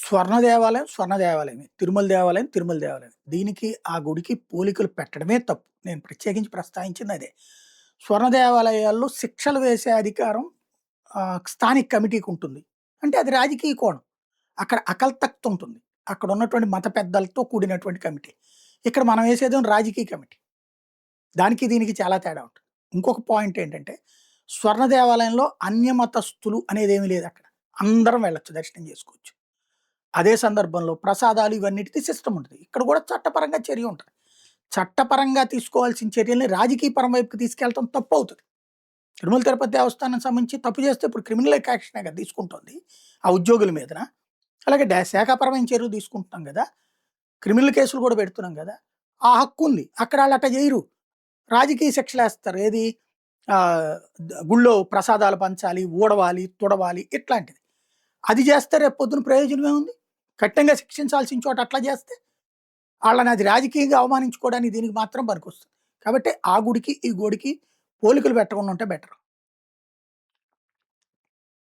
స్వర్ణ దేవాలయం, స్వర్ణ దేవాలయమే. తిరుమల దేవాలయం, తిరుమల దేవాలయం. దీనికి ఆ గుడికి పోలికలు పెట్టడమే తప్పు. నేను ప్రత్యేకించి ప్రస్తావించింది అదే. స్వర్ణ దేవాలయాల్లో శిక్షలు వేసే అధికారం స్థానిక కమిటీకుంటుంది. అంటే అది రాజకీయ కోణం. అక్కడ అకల్ తఖ్త్ ఉంటుంది. అక్కడ ఉన్నటువంటి మత పెద్దలతో కూడినటువంటి కమిటీ. ఇక్కడ మనం వేసేదేమో రాజకీయ కమిటీ. దానికి దీనికి చాలా తేడా ఉంటుంది. ఇంకొక పాయింట్ ఏంటంటే, స్వర్ణ దేవాలయంలో అన్యమతస్థులు అనేదేమీ లేదక్కడ. అందరం వెళ్ళొచ్చు, దర్శనం చేసుకోవచ్చు. అదే సందర్భంలో ప్రసాదాలు ఇవన్నిటికి సిస్టమ్ ఉంటుంది. ఇక్కడ కూడా చట్టపరంగా చర్య ఉంటుంది. చట్టపరంగా తీసుకోవాల్సిన చర్యల్ని రాజకీయపరం వైపుకి తీసుకెళ్ళటం తప్పవుతది. తిరుమల తిరుపతి దేవస్థానం సంబంధించి తప్పు చేస్తే ఇప్పుడు క్రిమినల్ యాక్షనే కదా తీసుకుంటోంది ఆ ఉద్యోగుల మీదన. అలాగే శాఖాపరమైన చర్యలు తీసుకుంటున్నాం కదా! క్రిమినల్ కేసులు కూడా పెడుతున్నాం కదా! ఆ హక్కుంది. అక్కడ ఆళ్ళు అట్ట చేయరు. రాజకీయ శిక్షలేస్తారు. ఏది గుళ్ళో ప్రసాదాలు పంచాలి, ఊడవాలి, తుడవాలి ఇట్లాంటిది. అది చేస్తే రేపు పొద్దున ప్రయోజనం ఏముంది? కఠినంగా శిక్షించాల్సిన చోట అట్లా చేస్తే? ఆళ్ళని అది రాజకీయంగా అవమానించుకోవడానికి దీనికి మాత్రం పనికొస్తుంది. కాబట్టి ఆ గుడికి, ఈ గుడికి పోలికలు పెట్టకుండా ఉంటే బెటర్.